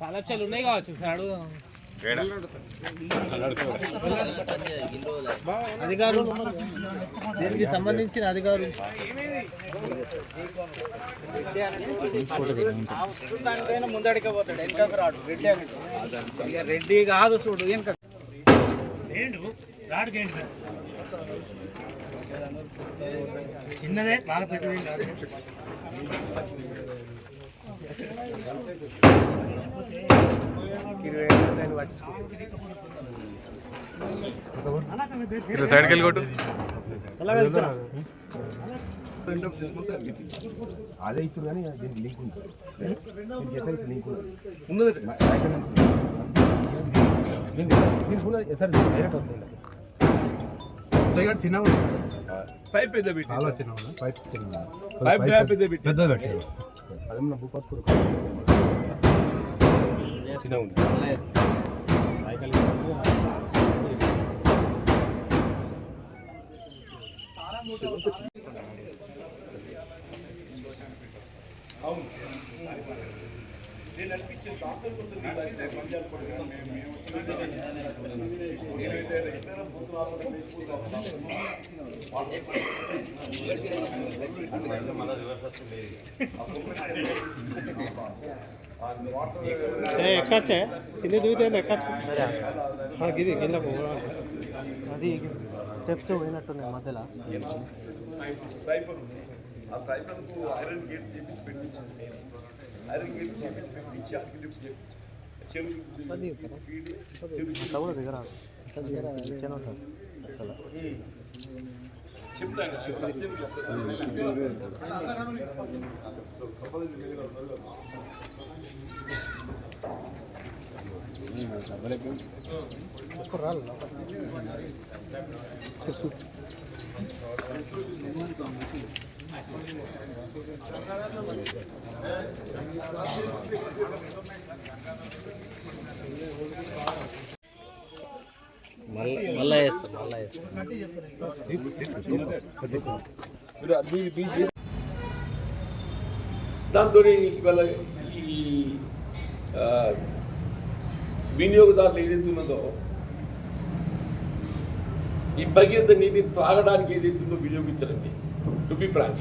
పాలక్షలు ఉన్నాయి కావచ్చు సార్ అధికారులు దీనికి సంబంధించిన అధికారులు ముందడికే పోతాడు వెనక రాడు రెడ్డి కాదు చూడు వెనక చిన్నదే బాగా పెద్దది కాదు సైడ్కి వెళ్ళి కొట్టు అదే ఇచ్చారు కానీ దీనికి లింక్ ఉంది సార్ డైరెక్ట్ అవుతుంది చిన్న పైప్ పెద్ద పైప్ పెద్ద పెట్టారు అదే మన భూపత్పూర్ చిన్న ఉంది సైకిల్ అవును నేను అనిపించిన డాక్టర్ ఎక్కచ్చే కింద దూతే ఎక్కచ్చు ఇది కిందకు అది స్టెప్స్ పోయినట్టున్నాయి మధ్యలో ఆ సైఫర్కు ఐరన్ గేట్ చేసి పెట్టించాను ఐరన్ గేట్ చేసి పెట్టించి లిఫ్ట్ మళ్ళా వేస్తాం దాంతో ఇవాళ ఈ వినియోగదారులు ఏదైతే ఉన్నదో ఈ భగీరథ నీటిని త్రాగడానికి ఏదైతుందో వినియోగించడండి. టు బి ఫ్రాంక్,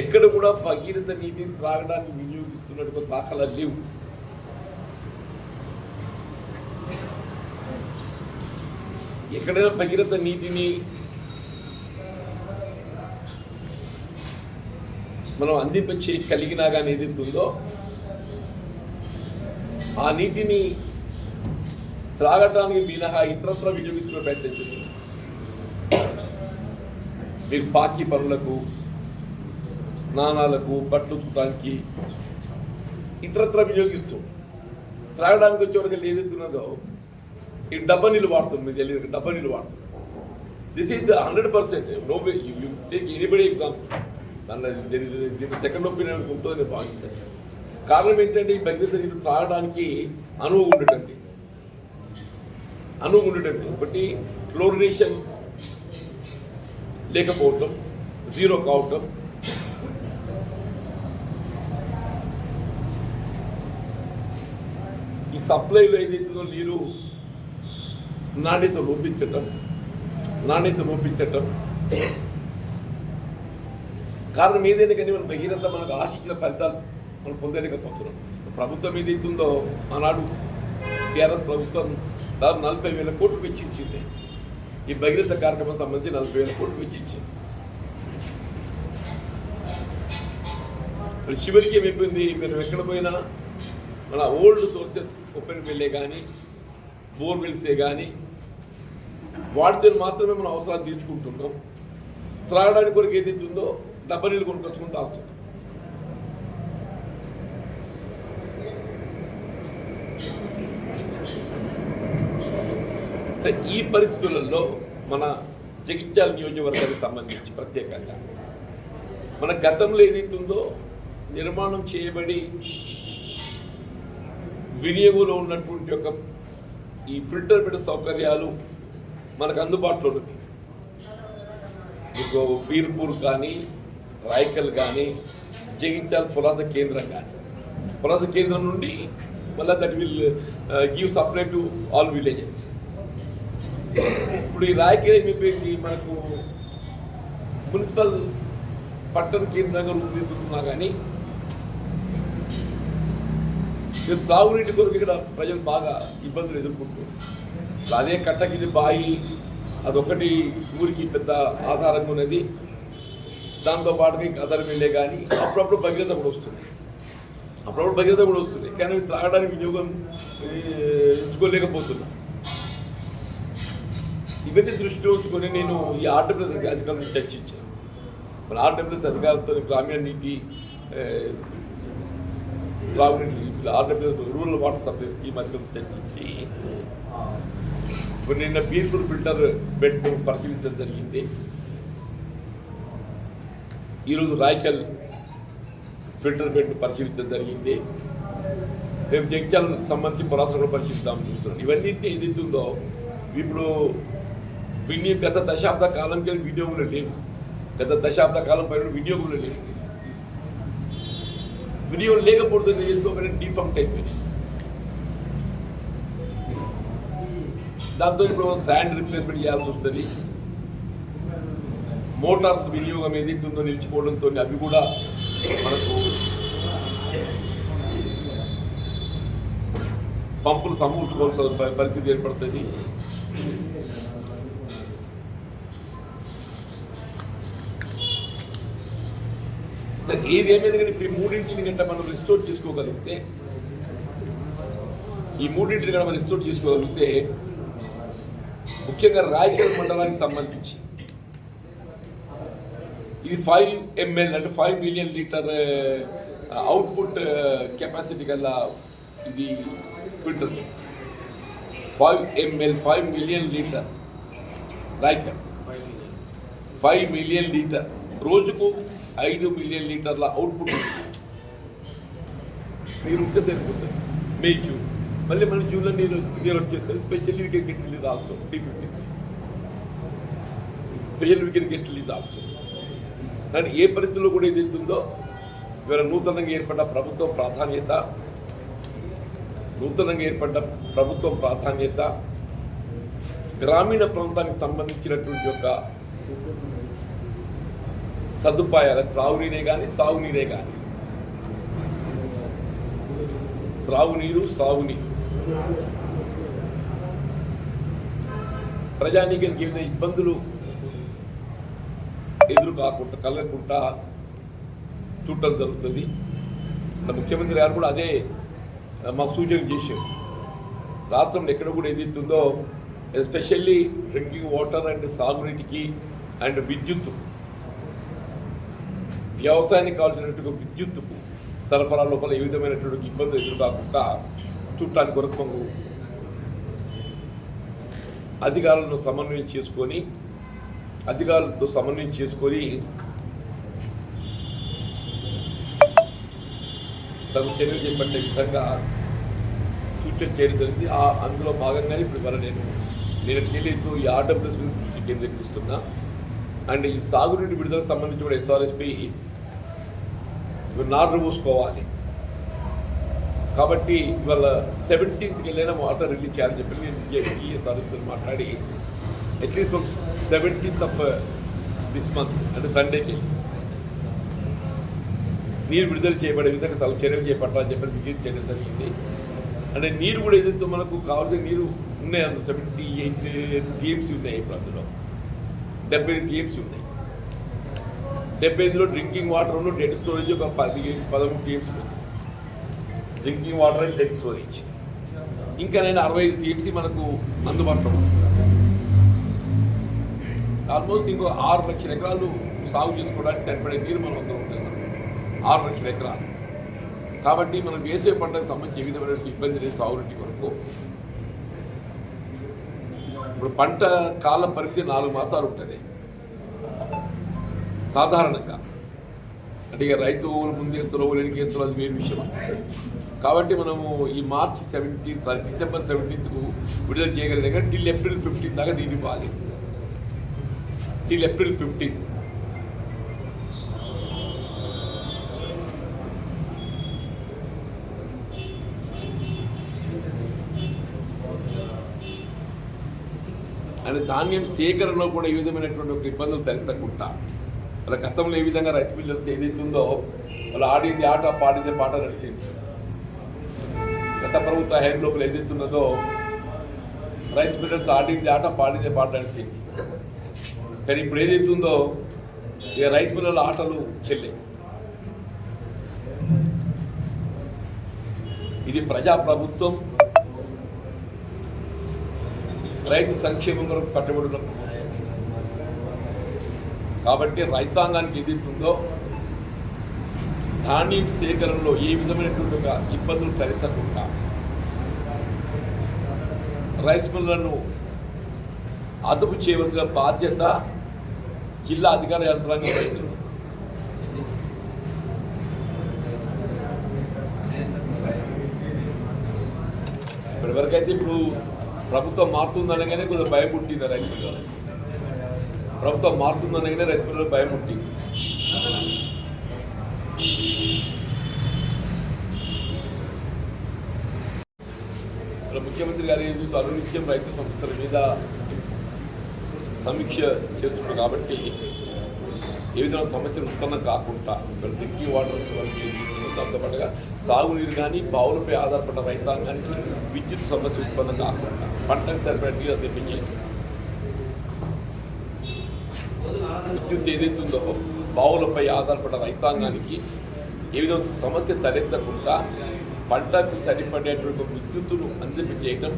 ఎక్కడ కూడా భగీరథ నీటిని త్రాగడానికి వినియోగిస్తున్నట్టు దాఖలాలు లేవు. ఎక్కడైనా భగీరథ నీటిని మనం అందింపచే కలిగినా కానీ ఏదైతే ఉందో ఆ నీటిని త్రాగటానికి మినహా ఇతరత్ర వినియోగించుకునే ప్రయత్నం చేస్తుంది. మీరు పాకి పనులకు, స్నానాలకు, బట్టలు ఉతకడానికి ఇతరత్ర వినియోగిస్తూ త్రాగడానికి వచ్చేవరకు ఏదైతే ఉన్నదో ఈ డబ్బా నీళ్ళు వాడుతుంది. మీకు తెలియదు, డబ్బా నీళ్ళు వాడుతుంది. This is 100%. No way you take anybody example. దీని సెకండ్ ఒపీనియన్ ఉంటుందని నేను భావించాను. కారణం ఏంటంటే ఈ భగీరథ నీళ్ళు త్రాగడానికి అనువు ఉండటండి. ఒకటి క్లోరినేషన్ లేకపోవటం, జీరో కావటం, ఈ సప్లైలో ఏదైతుందో నీరు నాణ్యత లోపించటం కారణం ఏదైనా కానీ మన భగీరథ మనకు ఆశించిన ఫలితాలు మనం పొందలేకపోతున్నాం. ప్రభుత్వం ఏదైతుందో ఆనాడు టీఆర్ఎస్ ప్రభుత్వం దాదాపు 40,000 కోట్లు వెచ్చించింది. ఈ భగీరథ కార్యక్రమం సంబంధించి 40,000 కోట్లు వెచ్చించింది. చివరికి ఏమైపోయింది, మీరు ఎక్కడ పోయినా మన ఓల్డ్ సోర్సెస్ ఓపెన్ వెల్లే కానీ బోర్వెల్సే కానీ వాటితో మాత్రమే మనం అవసరాలు తీర్చుకుంటున్నాం. త్రాగడానికి కొరకు ఏదైతే ఉందో డబ్బా నీళ్ళు కొనుక్కొచ్చుకుని తాగుతున్నాం. ఈ పరిస్థితులలో మన జగిత్యాల నియోజకవర్గానికి సంబంధించి ప్రత్యేకంగా మన గతంలో ఏదైతుందో నిర్మాణం చేయబడి వినియోగంలో ఉన్నటువంటి ఒక ఈ ఫిల్టర్ బెడ్ సౌకర్యాలు మనకు అందుబాటులో ఉంది. మీకు బీర్పూర్ కానీ, రాయకల్ కానీ, జగిత్యాల పురాత కేంద్రం కానీ, పురాత కేంద్రం నుండి మళ్ళీ that will give supply to all villages. ఇప్పుడు ఈ రాయకల్ ఏమైపోయింది, మనకు మున్సిపల్ పట్టణ కేంద్రంగా రూపుదిద్దుతున్నా కానీ త్రాగునీటి కొరకు ఇక్కడ ప్రజలు బాగా ఇబ్బందులు ఎదుర్కొంటున్నారు. అదే కట్టకిది బాయి అదొకటి ఊరికి పెద్ద ఆధారంగా ఉన్నది. దాంతోపాటుగా ఇంకా ఆధారం వెళ్ళే కానీ అప్పుడప్పుడు భగీరథ కూడా వస్తుంది. కానీ త్రాగడానికి వినియోగం ఎంచుకోలేకపోతున్నాం. ఇవన్నీ దృష్టిలో ఉంచుకొని నేను ఈ ఆర్డబ్ల్యూఎస్ అధికారులతో చర్చించాను. మన ఆర్డబ్ల్యూఎస్ అధికారులతో గ్రామీణ నీటి త్రాగునీటి RWS rural water supply scheme అధికారులతో చర్చించి ఇప్పుడు నిన్న బీర్పూర్ ఫిల్టర్ బెడ్ పరిశీలించడం జరిగింది. ఈరోజు రాయకల్ ఫిల్టర్ బెడ్ పరిశీలించడం జరిగింది. రేపు జగిత్యాలకు సంబంధించి పురాతన పరిశీలిద్దామని చూస్తున్నాం. ఇవన్నింటినీ ఏదైతుందో ఇప్పుడు గత దశాబ్ద కాలంకి వినియోగంలో లేవు. గత దశాబ్ద కాలం పైన వినియోగంలో లేవు. వినియోగం లేకపోతే ఏదో డిఫాల్ట్ అయిపోయింది. దాంతో ఇప్పుడు శాండ్ రిప్లేస్మెంట్ చేయాల్సి వస్తుంది. మోటార్స్ వినియోగం ఏదైతుందో నిలిచిపోవడంతో అవి కూడా మనకు పంపులు సమూర్చుకోవాల్సిన పరిస్థితి ఏర్పడుతుంది. ఏదేమైనా కానీ ఇప్పుడు ఈ మూడింటిని గంట మనం రిస్టోర్ చేసుకోగలిగితే ముఖ్యంగా రాయకల్ మండలానికి సంబంధించి ఇది 5 ml అంటే 5 మిలియన్ లీటర్ అవుట్పుట్ కెపాసిటీ గల ఇది ఫిల్టర్. 5 మిలియన్ లీటర్ రాయకల్ 5 మిలియన్ లీటర్ రోజుకు 5 మిలియన్ లీటర్ల అవుట్పుట్ నీరు ఉంటే సరిపోతుంది. మే జూన్ మళ్ళీ మన జూన్లో నీరు వచ్చేస్తుంది. Special weekend get release also T53 special weekend get release also. కానీ ఏ పరిస్థితుల్లో కూడా ఏదైతుందో ఇవాళ నూతనంగా ఏర్పడ్డ ప్రభుత్వం ప్రాధాన్యత గ్రామీణ ప్రాంతానికి సంబంధించినటువంటి యొక్క సదుపాయాల త్రాగునీరే కానీ సాగునీరే కానీ సాగునీరు ప్రజానీకానికి ఏదైనా ఇబ్బందులు కలగకుండా చూడటం జరుగుతుంది. ముఖ్యమంత్రి గారు కూడా అదే మాకు సూచన చేశారు. రాష్ట్రంలో ఎక్కడ కూడా ఏదైతుందో ఎస్పెషల్లీ డ్రింకింగ్ వాటర్ అండ్ సాగునీటికి అండ్ విద్యుత్ వ్యవసాయానికి కావాల్సినటువంటి విద్యుత్తుకు సరఫరా లోపల ఏ విధమైనటువంటి ఇబ్బందులు ఎదురుకాకుండా చూడటానికి కొరకు అధికారులతో సమన్వయం చేసుకొని తగు చర్యలు చేపట్టే విధంగా సూచన చేయడం జరిగింది. అందులో భాగంగానే ఇప్పుడు నేను తెలియదు ఈ ఆర్డబ్ల్యూఎస్ మీద దృష్టి కేంద్రీకరిస్తున్నా. అండ్ ఈ సాగునీటి విడుదలకు సంబంధించి కూడా SRSP నార్లు పోసుకోవాలి కాబట్టి ఇవాళ 17th వెళ్ళైనా వాటర్ రిలీజ్ చేయాలని చెప్పి నేను SRSP మాట్లాడి at least 17th of this month అంటే సండేకి నీరు విడుదల చేయబడే విధంగా తగు చర్యలు చేపట్టాలని చెప్పి విజ్ఞప్తి చేయడం జరిగింది. అంటే నీరు కూడా ఏదైతే మనకు కావాల్సిన నీరు ఉన్నాయి. అందులో 78 TMC ఉన్నాయి. ఇప్పుడు అందులో 70 TMC ఉన్నాయి. 75లో డ్రింకింగ్ వాటర్ ఉన్న డెడ్ స్టోరేజ్ ఒక 13 TMC ఉంది. Drinking water and dead storage ఇంకా నేను 65 TMC మనకు అందుబాటులో ఉంది. ఆల్మోస్ట్ ఇంకో 6 లక్షల ఎకరాలు సాగు చేసుకోవడానికి సరిపడే నీరు మనం అందరూ ఉంటుంది. 6 లక్షల ఎకరాలు కాబట్టి మనం వేసే పంటకు సంబంధించి ఏ విధమైన ఇబ్బంది లేదు సాగునీటి కొరకు. ఇప్పుడు పంట కాల పరిమితి 4 మాసాలు ఉంటుంది సాధారణంగా. అంటే ఇక రైతు ముందేస్తారో వెనకేస్తారో అది వేరే విషయం. కాబట్టి మనము ఈ మార్చ్ 17 డిసెంబర్ 17కు విడుదల చేయగలిగిన కానీ టిల్ ఏప్రిల్ 15 దాకా దీన్ని ఇవ్వాలి. Till April 15. అంటే ధాన్యం సేకరణలో కూడా ఏ విధమైనటువంటి ఒక ఇబ్బందులు తలెత్తకుండా వాళ్ళ గతంలో ఏ విధంగా రైస్ మిల్లర్స్ ఏదైతుందో వాళ్ళు ఆడింది ఆట పాడింది పాట నడిచింది. గత ప్రభుత్వ హైర్ లోపల ఏదైతున్నదో రైస్ మిల్లర్స్ ఆడింది ఆట పాడింది పాట నడిచింది. కానీ ఇప్పుడు ఏదైతుందో ఇక రైస్ మిల్లర్ల ఆటలు చెల్లె. ఇది ప్రజాప్రభుత్వం, రైతు సంక్షేమం కొరకు కట్టుబడి ఉన్న కాబట్టి రైతాంగానికి ఏదైతుందో ధాన్యం సేకరణలో ఏ విధమైనటువంటి ఇబ్బందులు తలెత్తకుండా రైస్ మిల్లర్లను అదుపు చేయవలసిన బాధ్యత జిల్లా అధికార యంత్రాంగం అయింది. ఇప్పటివరకైతే ఇప్పుడు ప్రభుత్వం మారుతుందనగానే కొంచెం భయం పుట్టింది రైస్ మిల్లర్. ప్రభుత్వం మారుతుందనగానే రైస్ మిల్లర్ భయం పుట్టింది. ముఖ్యమంత్రి గారు ఏం చూస్తూ అనునిత్యం రైతు సమస్యల మీద సమీక్ష చేస్తున్నారు. కాబట్టి ఏ విధంగా సమస్యలు ఉత్పన్నం కాకుండా డ్రింకింగ్ వాటర్ వరకు దాంతోపాటుగా సాగునీరు కానీ బావులపై ఆధారపడ్డ రైతాంగానికి విద్యుత్ సమస్య ఉత్పన్నం కాకుండా పంటకు సరిపడే నీరు తెప్పించేది. విద్యుత్ ఏదైతుందో బావులపై ఆధారపడ్డ రైతాంగానికి ఏ విధంగా సమస్య తలెత్తకుండా పంటకు సరిపడేటువంటి విద్యుత్తును అందింపజేయడం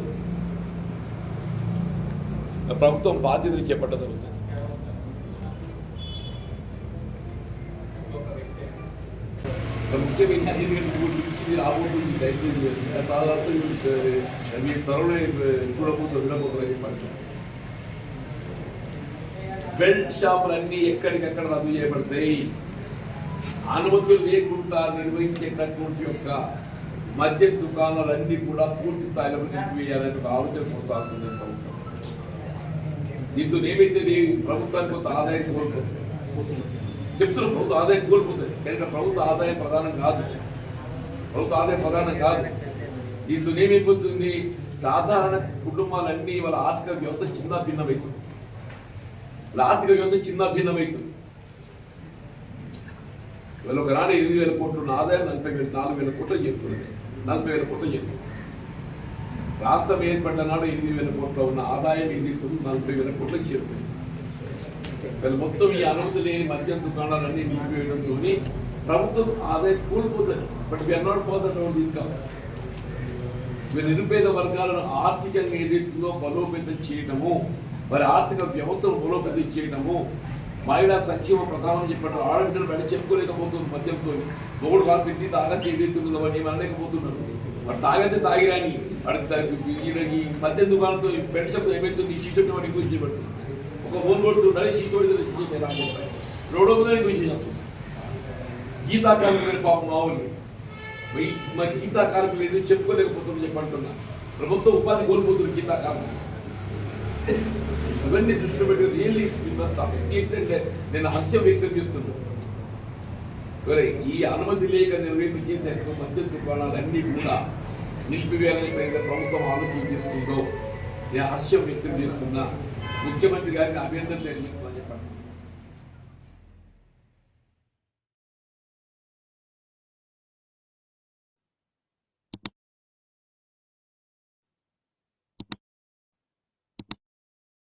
ప్రభుత్వం బాధ్యతలు చేపట్టడం జరుగుతుంది. ముఖ్యంగా రాబోతుంది దయచేసి దాదాపు మీ త్వరలో చూడబోతున్నా చెప్పండి. బెల్ట్ షాపులన్నీ ఎక్కడికక్కడ రద్దు చేయబడతాయి. అనుమతులు లేకుండా నిర్వహించేటటువంటి యొక్క మద్యం దుకాణాలన్నీ కూడా పూర్తి స్థాయిలో నిలిపివేయాలని ఒక ఆలోచన కొనసాగుతుంది ప్రభుత్వం. దీంతో ఏమైతే ప్రభుత్వానికి కొంత ఆదాయం కోల్పోతుంది చెప్తున్నా. ప్రభుత్వ ఆదాయం కోల్పోతుంది కానీ ప్రభుత్వ ఆదాయం ప్రధానం కాదు. ప్రభుత్వ ఆదాయం ప్రధానం కాదు. దీంతో ఏమైపోతుంది, సాధారణ కుటుంబాలన్నీ వాళ్ళ ఆర్థిక వ్యవస్థ చిన్న భిన్నమవుతుంది. వాళ్ళ ఆర్థిక వ్యవస్థ చిన్న భిన్నమవుతుంది. వీళ్ళు ఒక నాడు 8,000 కోట్లు ఉన్న ఆదాయం 4,000 కోట్లు చేరుకున్నది. 40,000 కోట్లు చేరుకుంది. రాష్ట్రం ఏర్పడ్డ నాడు 8,000 కోట్ల ఉన్న ఆదాయం 40,000 కోట్లకు చేరుకుంది. వీళ్ళు మొత్తం ఈ అనుమతి లేని మద్యం దుకాణాలన్నీ నిలిపివేయడంతో ప్రభుత్వం ఆదాయం కోల్పోతుంది. బట్ వీఆర్ నాట్ పోతుంది. ఇంకా వీళ్ళు నిరుపేద వర్గాలను ఆర్థికంగా ఏదైతుందో బలోపేతం చేయడము, వారి ఆర్థిక వ్యవస్థను బలోపేతం చేయడము, మహిళా సంక్షేమ ప్రధానం చెప్పారు. ఆడబిడ్డలు బయట చెప్పుకోలేకపోతుంది మద్యంతో. మొగుడు వాళ్ళు తిండి తాగతే ఏదైతుందో వాడిని ఏమి అనలేకపోతున్నారు. వాడు తాగతే తాగిరాని వాడి ఈ మద్యం దుకాణంతో బెడ్ షాప్ ఏమైతుంది, ఈ షీట్ వాడిని ఎక్కువ చేయబడుతుంది. ఒక ఫోన్ కొడుతుంటారు, షీట్ కొడితే రాకపోతాయి. రోడ్డు మీద ఎక్కువ చేస్తుంది. గీతా కార్మికులు పాపం మావులు మరి గీతా కార్మికులు ఏదో చెప్పుకోలేకపోతుంది చెప్పంటున్నా. ప్రభుత్వ ఉపాధి కోల్పోతుంది గీతా కార్మికులు. ఇవన్నీ దృష్టి పెట్టి రియల్లీ ఏంటంటే నేను హర్షం వ్యక్తం చేస్తున్నాను. ఈ అనుమతి లేక నిర్వహించే మద్యం దుకాణాలన్నీ కూడా నిలిపివేయాలని ప్రభుత్వం ఆలోచన చేస్తుందో నేను హర్షం వ్యక్తం చేస్తున్నా. ముఖ్యమంత్రి గారిని అభినందనలు